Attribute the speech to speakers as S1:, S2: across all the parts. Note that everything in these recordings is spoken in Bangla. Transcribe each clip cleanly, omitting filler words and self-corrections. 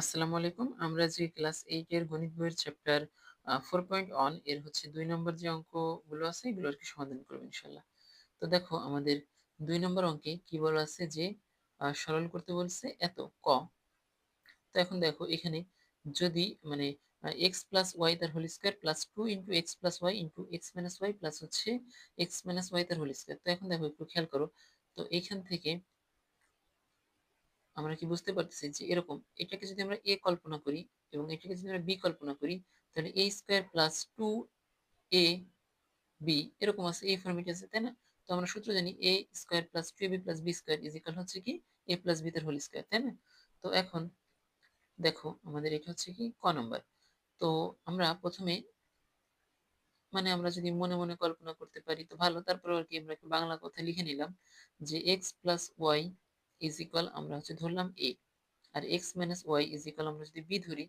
S1: আসসালামু আলাইকুম। আমরা যে ক্লাস 8 এর গণিত বইয়ের চ্যাপ্টার 4.1 এর হচ্ছে 2 নম্বর যে অঙ্কগুলো আছে এগুলো আর কি সমাধান করব ইনশাআল্লাহ। তো দেখো আমাদের 2 নম্বর অঙ্কে কি বলা আছে যে সরল করতে বলছে এত ক। তো এখন দেখো এখানে যদি মানে এক্স প্লাস ওয়াই তার whole square plus 2 into x plus y into x minus y plus হচ্ছে এক্স মাইনাস ওয়াই তার হোল স্কোয়ার। তো এখন দেখো একটু খেয়াল করো। তো এইখান থেকে আমরা কি বুঝতে পারতেছি যে এরকম এটাকে যদি আমরা এ কল্পনা করি এবং এটাকে যদি আমরা বি কল্পনা করি, তাহলে A square plus 2 A B এরকম আছে, এই ফর্মেটে আছে, তাই না? তো আমরা সূত্র জানি A square plus 2ab plus B square is equal হচ্ছে কি এ প্লাস বি তার হোল স্কোয়ার, তাই না? তো এখন দেখো আমাদের এটা হচ্ছে কি ক নম্বর। তো আমরা প্রথমে মানে আমরা যদি মনে মনে কল্পনা করতে পারি তো ভালো, তারপর আর কি আমরা একটু বাংলা কথা লিখে নিলাম যে X plus Y is equal আমরা হচ্ছে ধরলাম এ, আর X minus Y is equal আমরা যদি বি ধরি।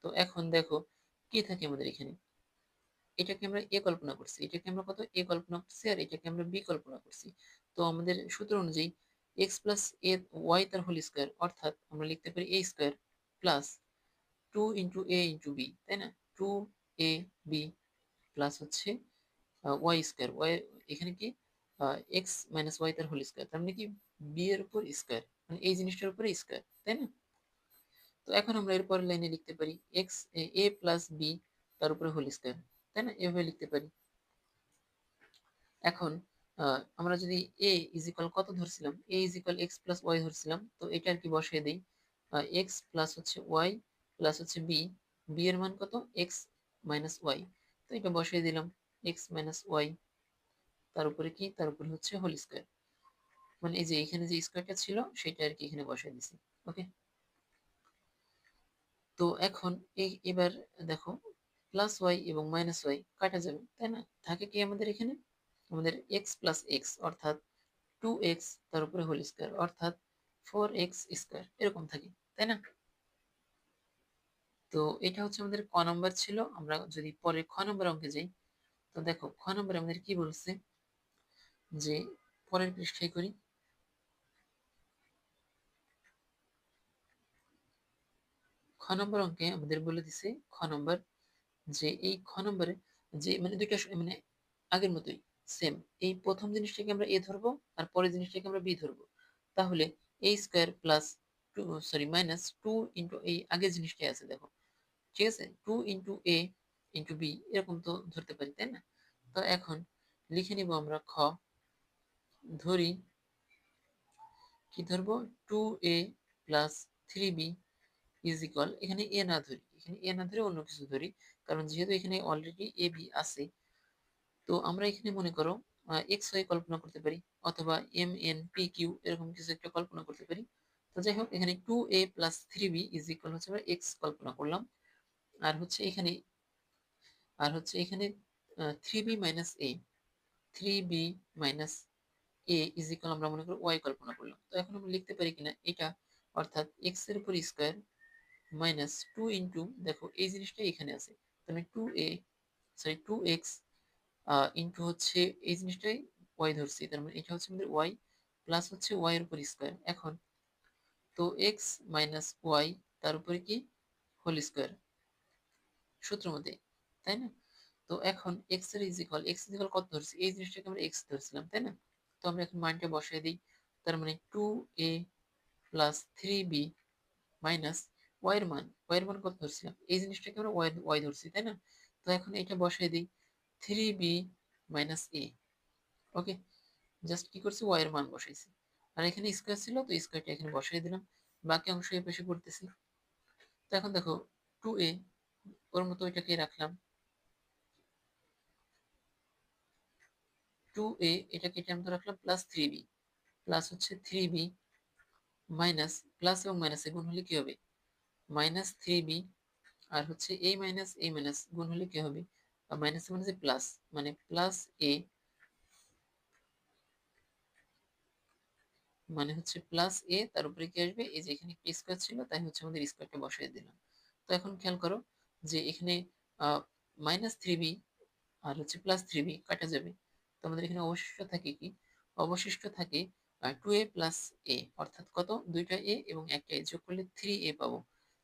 S1: তো এখন দেখো কি থাকে আমাদের এখানে, এটাকে আমরা এ কল্পনা করছি, এটাকে আমরা কত এ কল্পনা করছি, আর এটাকে আমরা বি কল্পনা করছি। তো আমাদের সূত্র অনুযায়ী এক্স প্লাস এ ওয়াই তার হোল স্কোয়ার, অর্থাৎ আমরা লিখতে পারি এ square plus 2 into A into B, তাই না? 2ab প্লাস হচ্ছে ওয়াই স্কোয়ার, ওয়াই এখানে কি এক্স মাইনাস ওয়াই তার হোল স্কোয়ার, তার মানে কি বি এর উপর স্কোয়ার, মানে এই জিনিসটার উপরে স্কোয়ার, তাই না? তো এখন আমরা এর পরের লাইনে লিখতে পারি এক্স এ প্লাস বি তার উপরে হোল স্কোয়ার, তাই না? এভাবে লিখতে পারি। এখন আমরা যদি এ ইজ ইকাল কত ধরছিলাম, A is equal X plus Y ধরছিলাম, তো এটা আর কি বসিয়ে দিই। এক্স প্লাস হচ্ছে ওয়াই প্লাস হচ্ছে বি, বি এর মান কত এক্স মাইনাস ওয়াই, তো এটা বসিয়ে দিলাম এক্স মাইনাস ওয়াই তার উপরে কি, তার উপরে হচ্ছে হোল স্কোয়ার, মানে এই যে এখানে যে স্কোয়ারটা ছিল সেটা আর কি এখানে বসিয়ে দিছি। ওকে। তো এখন এই এবার দেখো প্লাস ওয়াই এবং মাইনাস ওয়াই কাটা যাবে, তাই না? থাকে কি আমাদের এখানে, আমাদের এক্স প্লাস এক্স অর্থাৎ 2x তার উপরে হোল স্কোয়ার অর্থাৎ 4x স্কোয়ার এরকম থাকে, তাই না? তো এটা হচ্ছে আমাদের ক নম্বর ছিল। আমরা যদি পরে খ নম্বর অঙ্কে যাই, তো দেখো খ নম্বরে আমাদের কি বলছে, যে পরের পৃষ্ঠায় করি। খ নম্বর অঙ্কে আমাদের বলে দিছে খ নম্বর, যে এই খ নম্বরে যে মানে দুইটা মানে আগের মতোই সেম, এই প্রথম জিনিসটাকে আমরা এ ধরবো আর পরের জিনিসটাকে আমরা বি ধরবো। তাহলে A square plus two, sorry minus 2 into এই আগের জিনিসটাই আছে দেখো, ঠিক আছে? 2 ইন্টু এ ইন্টু বি এরকম তো ধরতে পারি, তাই না? তো এখন লিখে নিব আমরা খ, ধরি কি ধরবো, 2a plus 3b is equal, এখানে এ না ধরি, এখানে এ না ধরে অন্য কিছু ধরি, কারণ যেহেতু এখানে অলরেডি এ বি আছে। তো আমরা এখানে মনে করো এক্স ওয়াই কল্পনা করতে পারি, অথবা এম এন পি কিউ এরকম কিছু একটা কল্পনা করতে পারি। তো যাই হোক এখানে 2a plus 3b is equal হচ্ছে আমরা এক্স কল্পনা করলাম, আর হচ্ছে এখানে আর হচ্ছে এখানে 3b minus A, 3b minus A is equal আমরা মনে করি ওয়াই কল্পনা করলাম। তো এখন আমরা লিখতে পারি কিনা এটা, অর্থাৎ এক্স এর উপর স্কোয়ার মাইনাস 2 ইন্টু, দেখো এই জিনিসটা এখানে আছে, তাহলে 2x ইন্টু হচ্ছে এই জিনিসটাই ওয়াই ধরছি, তার মানে এটা হচ্ছে আমাদের ওয়াই প্লাস হচ্ছে ওয়াই এর উপর স্কোয়ার। এখন তো এক্স মাইনাস ওয়াই তার উপরে কি হোল স্কোয়ার সূত্র মতে, তাই না? তো এখন এক্স ইজ ইকাল কত ধরছি, এই জিনিসটাকে আমরা এক্স ধরছিলাম, তাই না? তো আমরা এখন মানটা বসাই দিই, তার মানে 2a plus 3b minus Y এর মান কত ধরছিলাম, এই জিনিসটাকে আমরা ওয়াই ওয়াই ধরছি, তাই না? তো এখন এটা বসাই দিই 3b মাইনাস এ। ওকে, জাস্ট কি করছি ওয়াই এর মান বসাইছি, আর এখানে স্কোয়ার ছিল তো স্কোয়ারটা এখানে বসাই দিলাম, বাকি অংশ এই পাশে করতেছি। তো এখন দেখো 2a ওর মতো ওইটাকে রাখলাম, 2a এটাকে এটা মতো রাখলাম প্লাস 3b প্লাস হচ্ছে 3b মাইনাস, প্লাস এবং মাইনাসে গুণ হলে কি হবে, -3b, আর হচ্ছে এই মাইনাস গুণ হলে কি হবে, মাইনাস মাইনাসে প্লাস, মানে প্লাস এ, মানে হচ্ছে প্লাস এ তার উপরে কি আসবে, এই যে এখানে একটা স্কোয়ার ছিল তাই হচ্ছে আমাদের স্কোয়ারটা বসাই দিলাম। তো এখন খেয়াল করো যে এখানে -3b আর হচ্ছে +3b কাটা যাবে, তো আমাদের এখানে অবশিষ্ট থাকে কি, অবশিষ্ট থাকে 2a প্লাস এ, অর্থাৎ কত, দুইটা এ এবং একটা এ যোগ করলে 3a পাবো।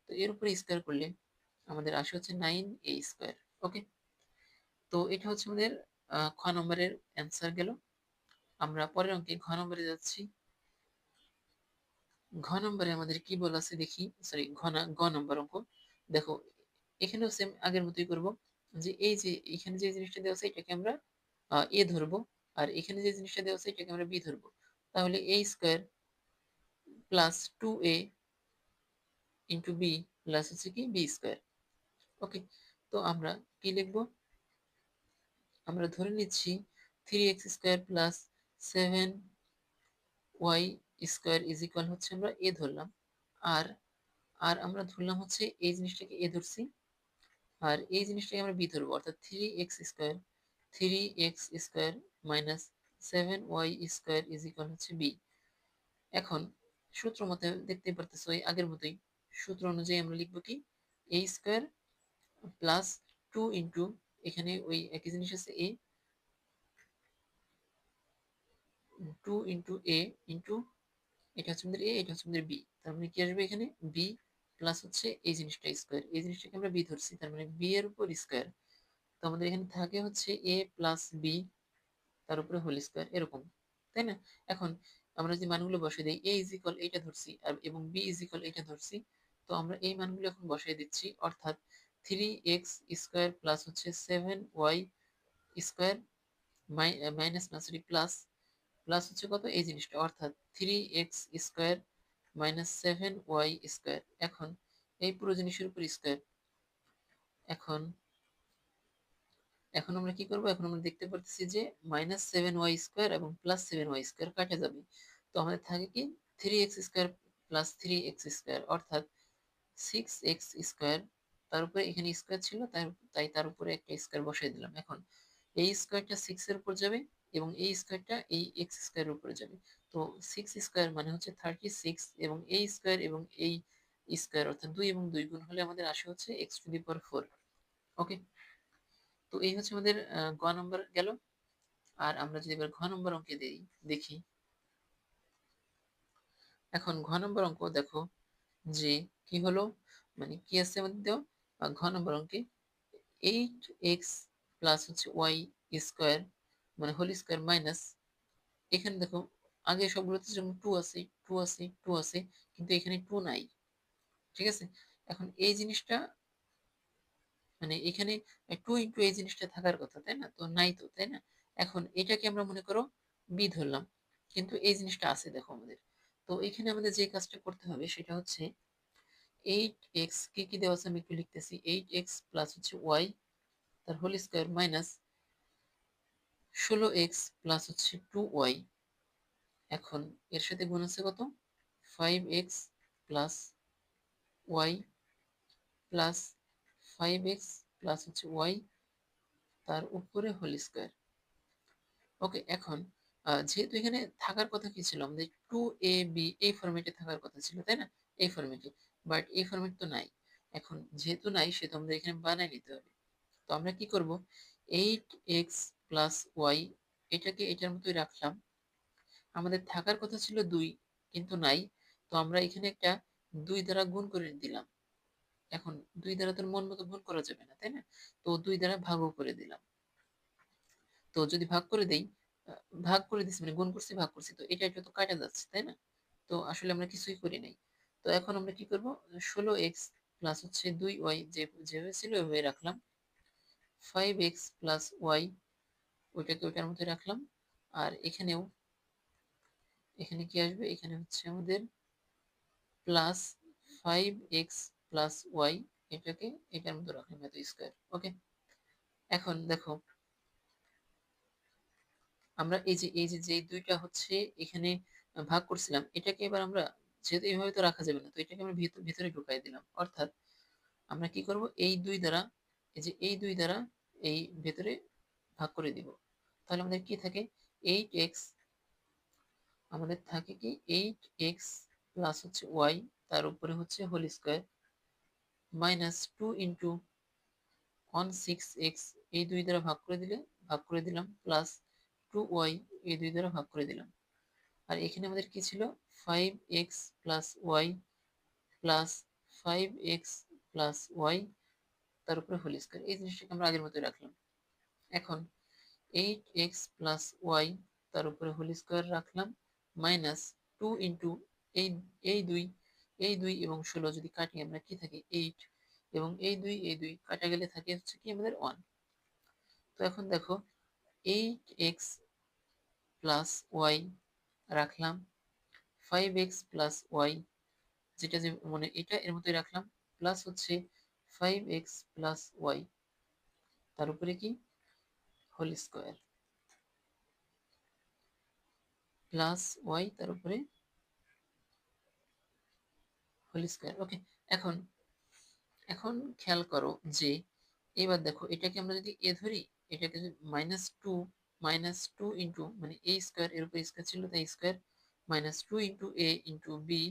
S1: তো এর উপরে স্কোয়ার করলে আমাদের আসে হচ্ছে 9a স্কোয়ার। ওকে, তো এটা হচ্ছে আমাদের খ নম্বরের অ্যান্সার গেল। আমরা পরের অঙ্কে ঘ নম্বরে যাচ্ছি। ঘ নম্বরে আমাদের কি বলা আছে দেখি, সরি গ নম্বর অঙ্ক। দেখো এখানেও সেম আগের মতোই করব, যে এই যে এখানে যে জিনিসটা দেওয়া আছে এটাকে আমরা এ ধরবো, আর এখানে যে জিনিসটা দেওয়া আছে এটাকে আমরা বি ধরবো। তাহলে a square plus 2a into B plus হচ্ছে কি বি স্কোয়ার। ওকে, তো আমরা কি লিখবো, আমরা ধরে নিচ্ছি 3x square plus 7y square is equal হচ্ছে আমরা এ ধরলাম, আর আর আমরা ধরলাম হচ্ছে এই জিনিসটাকে এ ধরছি, আর এই জিনিসটাকে আমরা বি ধরবো, অর্থাৎ 3x square minus 7y square is equal হচ্ছে বি। এখন সূত্র মতে দেখতে পারতেছো ওই আগের মতোই, সূত্র অনুযায়ী আমরা লিখবো কি a স্কোয়ার প্লাস 2 ইন্টু, এখানে ওই একই জিনিস আছে a, 2 ইন্টু a ইন্টু, এটা হচ্ছে আমাদের a, এটা হচ্ছে আমাদের b, তার মানে কি আসবে এখানে b প্লাস হচ্ছে এই জিনিসটা স্কোয়ার, এই জিনিসটাকে আমরা b ধরছি, তার মানে b এর উপর স্কোয়ার। তো আমাদের এখানে থাকে হচ্ছে a প্লাস b তার উপরে হোল স্কোয়ার এরকম, তাই না? এখন আমরা যে মানগুলো বসাই দিই, a ইজ ইকুয়াল এইটা ধরছি আর এবং b ইজ ইকুয়াল এইটা ধরছি, তো আমরা এই মানগুলো এখন বসাই দিচ্ছি, অর্থাৎ 3x স্কোয়ার প্লাস হচ্ছে 7y স্কোয়ার মাইনাস না সরি প্লাস, প্লাস হচ্ছে কত এই জিনিসটা, অর্থাৎ 3x square minus 7y square. এখন এই পুরো জিনিসের উপর স্কোয়ার। এখন এখন আমরা কি করব, এখন আমরা দেখতে পাচ্ছি যে -7y² এবং +7y² কাটা যাবে, তো আমাদের থাকে কি 3x² +3x², অর্থাৎ 6x², তার উপরে এখানে স্কোয়ার ছিল তাই তার উপরে একটা স্কোয়ার বসাই দিলাম। এখন এই স্কোয়ারটা 6 এর উপর যাবে এবং এই স্কোয়ারটা এই x² এর উপরে যাবে, তো 6² মানে হচ্ছে 36, এবং এই স্কোয়ার এবং এই স্কোয়ার অর্থাৎ 2 এবং 2 গুণ হলে আমাদের আসে হচ্ছে x⁴। ওকে, তো এই হচ্ছে আমাদের গ নম্বর গেল। আর আমরা যদি এবার ঘ নম্বর অঙ্কে দেই দেখি, এখন ঘ নম্বর অঙ্ক দেখো যে কি হলো, মানে কি আছে আমাদের দেওয়া, ঘ নম্বর অঙ্কে 8x প্লাস হচ্ছে ওয়াই স্কোয়ার মানে হোল স্কোয়ার মাইনাস, এখানে দেখো আগে সবগুলোতে যেমন 2 আছে 2 আছে 2 আছে, কিন্তু এখানে 2 নাই, ঠিক আছে? এখন এই জিনিসটা মানে এখানে 2 ইন্টু এই জিনিসটা থাকার কথা, তাই না? তো নাই তো, তাই না? এখন এটাকে আমরা মনে করো বি ধরলাম, কিন্তু এই জিনিসটা আছে দেখো আমাদের। তো এখানে আমাদের যে কাজটা করতে হবে সেটা হচ্ছে 8x কে কি দেওয়া আছে আমি একটু লিখতেছি, 8x প্লাস হচ্ছে ওয়াই তার whole square minus 16x plus হচ্ছে 2y। এখন এর সাথে গুণ আছে কত, 5x plus y plus 5x plus হচ্ছে ওয়াই তার উপরে হোল স্কোয়ার। ওকে, এখন যেহেতু এখানে থাকার কথা কি ছিল আমাদের 2ab এই ফরম্যাটে থাকার কথা ছিল, তাই না? এই ফরম্যাটে, বাট এই ফরম্যাট তো নাই। এখন যেহেতু নাই সেহেতু আমাদের এখানে বানাই নিতে হবে। তো আমরা কি করব, 8x প্লাস ওয়াই এটাকে এটার মতোই রাখলাম, আমাদের থাকার কথা ছিল 2 কিন্তু নাই, তো আমরা এখানে একটা 2 দ্বারা গুণ করে দিলাম। এখন 2 দ্বারা তোর মন মতো গুণ করা যাবে না, তাই না? তো 2 দ্বারা ভাগও করে দিলাম। তো যদি ভাগ করে দেই, ভাগ করে দিচ্ছি মানে গুণ করছি ভাগ করছি, তো এটা এটা তো কাটা যাচ্ছে, তাই না? তো আসলে আমরা কিছুই করি নাই। তো এখন আমরা কি করব, 16x প্লাস হচ্ছে 2y যেভাবে ছিল ওইভাবে রাখলাম, 5x প্লাস ওয়াই ওইটাকে ওইটার মধ্যে রাখলাম, আর এখানেও এখানে কি আসবে, এখানে হচ্ছে আমাদের প্লাস 5x প্লাস ওয়াই এটাকে এটার মধ্যে রাখলাম এত স্কোয়ার। ওকে, এখন দেখো আমরা এই যে যে দুইটা হচ্ছে এখানে ভাগ করছিলাম, এটাকে এবার আমরা যেহেতু এইভাবে তো রাখা যাবে না, তো এটাকে আমরা ভিতরে ঢুকাই দিলাম, অর্থাৎ আমরা কি করব, এই 2 দ্বারা এই যে এই 2 দ্বারা এই ভেতরে ভাগ করে দিব, তাহলে আমাদের কি থাকে 8x, আমাদের থাকে কি 8x প্লাস হচ্ছে ওয়াই তার উপরে হচ্ছে whole square minus 2 into 16x এই 2 দ্বারা ভাগ করে দিলে ভাগ করে দিলাম প্লাস 2y এই 2 দ্বারা ভাগ করে দিলাম। আর এখানে আমাদের কি ছিল 5x plus y plus 5x plus y তার উপরে হোল স্কোয়ার, এই জিনিসটাকে আমরা আগের মতোই রাখলাম। এখন 8x প্লাস ওয়াই তার উপরে হোল স্কোয়ার রাখলাম, মাইনাস 2 ইন্টু এই এই দুই এই দুই এবং 16 যদি কাটি আমরা কি থাকে 8, এবং এই দুই কাটা গেলে থাকে হচ্ছে কি আমাদের 1। তো এখন দেখো 8x প্লাস ওয়াই রাখলাম, 5x প্লাস ওয়াই যেটা যে মানে এটা এর মতোই রাখলাম, প্লাস হচ্ছে 5x প্লাস ওয়াই তার উপরে কি হোল স্কোয়ার, প্লাস ওয়াই তার উপরে হোল স্কোয়ার। ওকে, এখন এখন খেয়াল করো যে এবার দেখো এটাকে আমরা যদি এ ধরি, এটাকে যদি মাইনাস টু ইন্টু মানে এ স্কোয়ার, এর উপর স্কোয়ার ছিল তাই square, minus two into A into B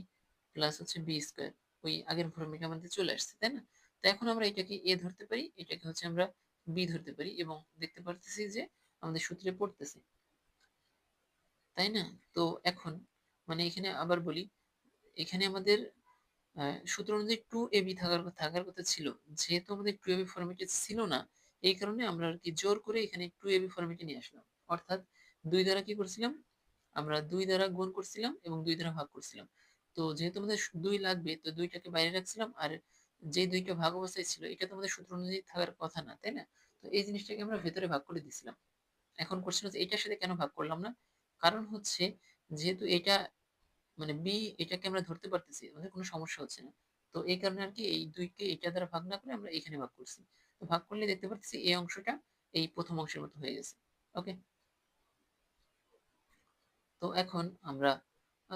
S1: plus হচ্ছে বি স্কোয়ার, ওই আগের ফর্মেটে আমাদের চলে আসছে তাই না। তো এখন আমরা এটাকে এ ধরতে পারি, এটাকে হচ্ছে আমরা বি ধরতে পারি, এবং দেখতে পারতেছি যে আমাদের সূত্রে পড়তেছে তাই না। তো এখন মানে এখানে আবার বলি, এখানে আমাদের সূত্র অনুযায়ী টু এবি থাকার কথা ছিল, যেহেতু আমাদের টু এবি ফরম্যাটে ছিল না, এই কারণে আমরা আর কি জোর করে এখানে টু এবি ফরম্যাটে নিয়ে আসলাম। অর্থাৎ দুই দ্বারা কি করছিলাম, আমরা দুই দ্বারা গুণ করছিলাম এবং দুই দ্বারা ভাগ করছিলাম। তো যেহেতু আমাদের দুই লাগবে, তো দুইটাকে বাইরে রাখছিলাম, আর যে দুইটা ভাগ অবস্থায় ছিল এটা তো আমাদের সূত্র অনুযায়ী থাকার কথা না তাই না। তো এই জিনিসটাকে আমরা ভেতরে ভাগ করে দিছিলাম। এখন কোশ্চেন হচ্ছে এটার সাথে কেন ভাগ করলাম না, কারণ হচ্ছে যেহেতু এটা মানে বি এটাকে আমরা ধরতে পারতেছি, আমাদের কোনো সমস্যা হচ্ছে না। তো এই কারণে আর কি এই দুইকে এটা দ্বারা ভাগ না করে আমরা এখানে ভাগ করছি। তো ভাগ করলে দেখতে পাচ্ছি এই অংশটা এই প্রথম অংশের মতো হয়ে গেছে। ওকে, তো এখন আমরা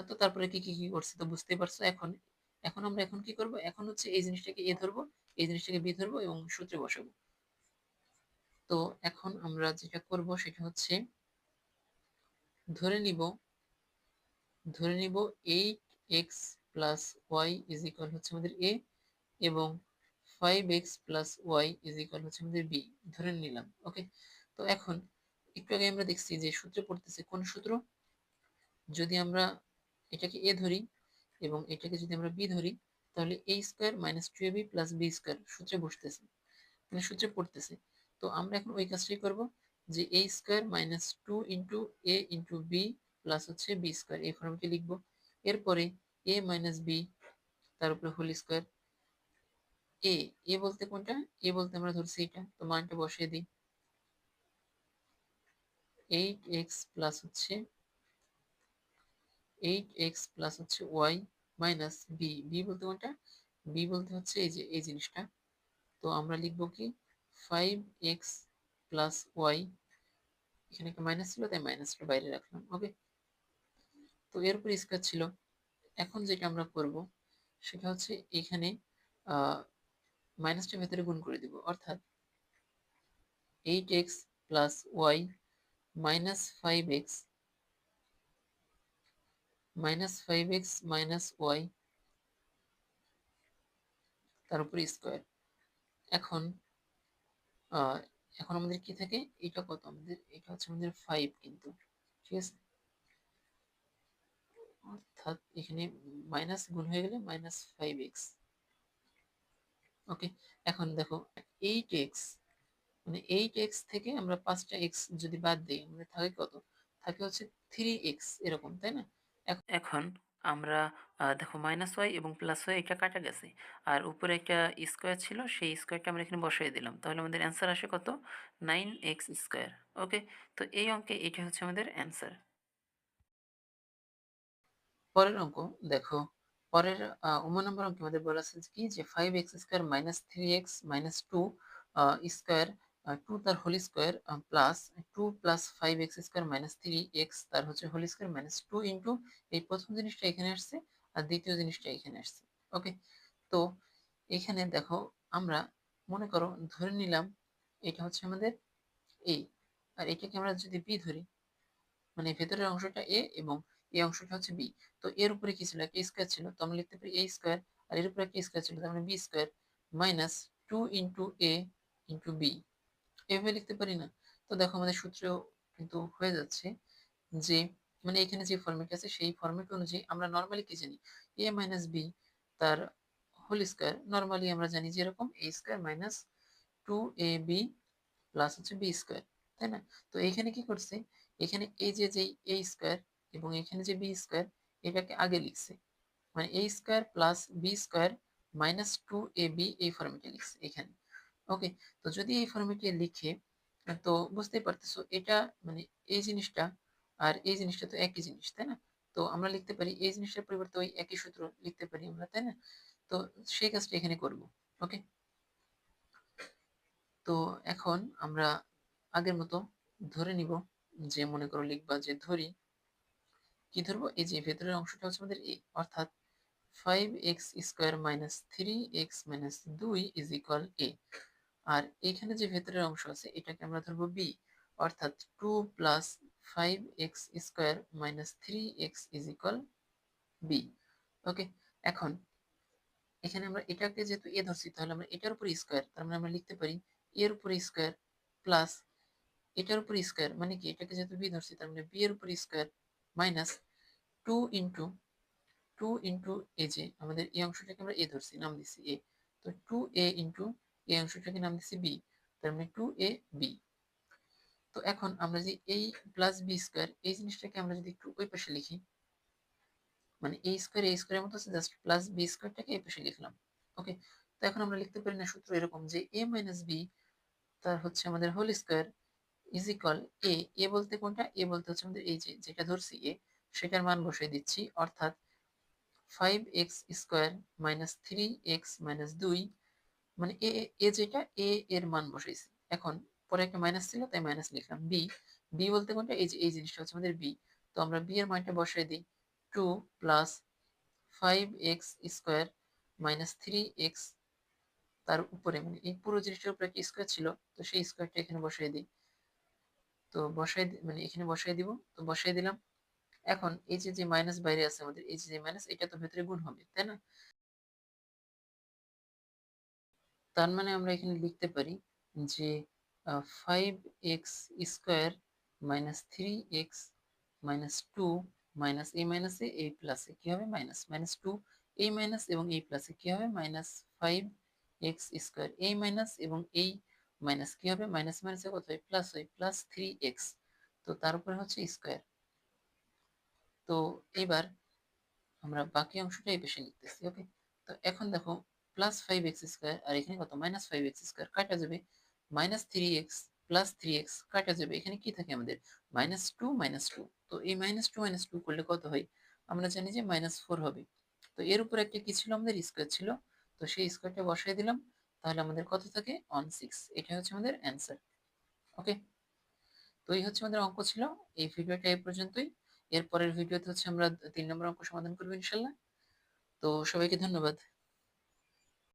S1: তো তারপরে কি করছি তো বুঝতেই পারছো। এখন এখন আমরা এখন কি করব, এখন হচ্ছে এই জিনিসটাকে এ ধরবো, এই জিনিসটাকে বি ধরবো এবং সূত্রে বসাবো। তো এখন আমরা যেটা করব সেটা হচ্ছে ধরে নিব ধরে নিব 8x plus Y is equal হচ্ছে আমাদের এ, এবং 5x plus Y is equal হচ্ছে আমাদের বি ধরে নিলাম। ওকে, তো এখন একটু আগে আমরা দেখছি যে সূত্রে পড়তেছে কোন সূত্র, যদি আমরা এটাকে এ ধরি এবং এটাকে যদি আমরা বি ধরি, তাহলে A square minus two AB plus B square সূত্রে বসতেছে, মানে সূত্রে পড়তেছে। তো আমরা এখন ওই কাজটাই করব, যে এ square minus two into A into B plus হচ্ছে বি স্কোয়ার এই ফর্মে লিখবো। এরপরে এ মাইনাস বি তার উপরে হোল স্কোয়ার। এ এ বলতে কোনটা, এ বলতে আমরা ধরছি এটা, তো মানটা বসিয়ে দিই। 8x প্লাস হচ্ছে 8x প্লাস হচ্ছে y মাইনাস বি, বি বলতে কোনটা, বি বলতে হচ্ছে এই যে এই জিনিসটা। তো আমরা লিখবো কি 5x প্লাস ওয়াই, এখানে একটা মাইনাস ছিল তাই মাইনাসটা বাইরে রাখলাম। ওকে, তো এর উপর স্কোয়ার ছিল। এখন যেটা আমরা করব সেটা হচ্ছে এখানে মাইনাসটা ভেতরে গুণ করে দিব, অর্থাৎ 8x plus y minus 5x minus y তার উপর স্কোয়ার। এখন আহ, এখন আমাদের কি থাকে, এটা কত আমাদের, এটা হচ্ছে আমাদের 5 কিন্তু, ঠিক আছে। অর্থাৎ এখানে মাইনাস গুণ হয়ে গেলে -5x। ওকে, এখন দেখো 8x মানে 8x থেকে আমরা 5টা এক্স যদি বাদ দিই আমাদের থাকে কত, থাকে হচ্ছে 3x এরকম তাই না। এখন আমরা দেখো মাইনাস ওয়াই এবং প্লাস ওয়াই এটা কাটা গেছে, আর উপরে একটা স্কোয়ার ছিল সেই স্কোয়ারটা আমরা এখানে বসাই দিলাম, তাহলে আমাদের অ্যান্সার আসে কত, 9x স্কোয়ার। ওকে, তো এই অঙ্কে এটা হচ্ছে আমাদের অ্যান্সার। পরের অঙ্ক দেখো, পরের 9 নম্বর অঙ্কে আমাদের বলা আছে কি যে 5x square minus 3x minus two square, two তার whole square plus two plus 5x square minus 3x তার হচ্ছে whole square minus two into এই প্রথম জিনিসটা এখানে আসছে আর দ্বিতীয় জিনিসটা এখানে আসছে। ওকে, তো এখানে দেখো আমরা মনে করো ধরে নিলাম এটা হচ্ছে আমাদের এ, আর এটাকে আমরা যদি বি ধরি, মানে ভেতরের অংশটা এ এবং এই অংশটা হচ্ছে বি। তো এর উপরে কি ছিল, একটা স্কোয়ার ছিল, তো আমরা লিখতে পারি এ স্কোয়ার, আর এর উপরে একটা স্কোয়ার ছিল তার মানে B square minus two into A into B, এভাবে লিখতে পারি না। তো দেখো আমাদের সূত্র কিন্তু হয়ে যাচ্ছে যে মানে এখানে যে ফর্মেট আছে সেই ফর্মেট অনুযায়ী আমরা নর্মালি কি জানি, এ মাইনাস বি তার হোল স্কোয়ার নর্মালি আমরা জানি যে এরকম a square minus 2ab plus হচ্ছে b স্কোয়ার, তাই না? তো এইখানে কি করছে, এখানে এই যে যেই a স্কোয়ার এবং এখানে যে b স্কোয়ার এটাকে আগে লিখছে, মানে a square plus b square minus 2ab এই ফর্মেটে লিখছে এখানে। ওকে, তো যদি এই ফর্মেটে লিখে, তো বুঝতেই পারতেছো এটা মানে এই জিনিসটা আর এই জিনিসটা তো একই জিনিস, তাই না? তো আমরা লিখতে পারি এই জিনিসটার পরিবর্তে ওই একই সূত্র লিখতে পারি আমরা, তাই না? তো সেই কাজটা এখানে করব। ওকে, তো এখন আমরা আগের মতো ধরে নিব, যে মনে করো লিখবা যে ধরি, কি ধরবো, এই যে ভেতরের অংশটা হচ্ছে আমাদের a, অর্থাৎ 5x square minus 3x minus 2 is equal a। আর এখানে যে ভেতরের অংশ আছে এটাকে আমরা ধরবো b, অর্থাৎ 2 plus 5x square minus 3x is equal b। ওকে, এখন এখানে আমরা এটাকে যেহেতু a ধরছি তাহলে আমরা এটার উপর স্কোয়ার, তার মানে আমরা লিখতে পারি এর উপর স্কোয়ার প্লাস এটার উপর স্কোয়ার, মানে কি এটাকে যেহেতু b ধরছি তার মানে b এর উপর স্কোয়ার মাইনাস 2 ইন্টু এই যে আমাদের এই অংশটাকে আমরা এ ধরছি, নাম দিচ্ছি এ, তো 2a ইন্টু এই অংশটাকে নাম দিচ্ছি বি, তার মানে 2ab। তো এখন আমরা যে এই প্লাস বি স্কোয়ার এই জিনিসটাকে আমরা যদি একটু ওই পাশে লিখি, মানে এই স্কোয়ারের মতো আছে, জাস্ট প্লাস বি স্কোয়ারটাকে এই পাশে লিখলাম। ওকে, তো এখন আমরা লিখতে পারি না সূত্র এরকম যে এ মাইনাস বি তার হচ্ছে আমাদের হোল স্কোয়ার ইজ ইকুয়াল এ, এ বলতে কোনটা, এ বলতে হচ্ছে আমাদের এই যে যেটা ধরছি এ, সেটার মান বসিয়ে দিচ্ছি, অর্থাৎ 5x square minus 3x minus 2, মানে এ এ যেটা এ এর মান বসাইছি। এখন পরে একটা মাইনাস ছিল তাই মাইনাস লিখলাম। বি, বি বলতে কোনটা, এই যে এই জিনিসটা হচ্ছে আমাদের বি, তো আমরা বি এর মানটা বসাই দিই, 2 plus 5x square minus 3x, তার উপরে মানে এই পুরো জিনিসটার উপরে একটা স্কোয়ার ছিল, তো সেই স্কোয়ারটা এখানে বসাই দিই। তো মানে এখানে বসাই দিব, তো বসাই দিলাম। এখন এই যে যে মাইনাস বাইরে আছে আমাদের, এই যে মাইনাস এটা তো ভেতরে গুণ হবে, তাই না? তার মানে আমরা এখানে লিখতে পারি যে 5x square minus 3x minus 2 minus এই মাইনাসে এই প্লাসে কি হবে, মাইনাস মাইনাস 2 এই মাইনাস এবং এই প্লাসে কি হবে, মাইনাস 5x স্কোয়ার, এই মাইনাস এবং এই মাইনাস কি হবে, মাইনাস মাইনাসে কত হয়, প্লাস হয়, প্লাস 3x, তো তার উপরে হচ্ছে স্কোয়ার। তো এবার আমরা বাকি অংশটা এই পাশে লিখতেছি। ওকে, তো এখন দেখো প্লাস 5x স্কোয়ার আর এখানে কত, মাইনাস 5x স্কোয়ার কাটা যাবে, মাইনাস 3x প্লাস 3x কাটা যাবে, এখানে কি থাকে আমাদের, মাইনাস টু। তো এই মাইনাস টু করলে কত হয়, আমরা জানি যে -4 হবে। তো এর উপর একটা কি ছিল, আমাদের স্কোয়ার ছিল, তো সেই স্কোয়ারটা বসাই দিলাম, তাহলে আমাদের কত থাকে, 16। এটা হচ্ছে আমাদের অ্যান্সার। ওকে, তো এই হচ্ছে আমাদের অঙ্ক ছিল। এই ভিডিওটা এই পর্যন্তই। এর পরের ভিডিওতে হচ্ছে আমরা 3 নম্বর অঙ্ক সমাধান করবো ইনশাল্লাহ। তো সবাইকে ধন্যবাদ।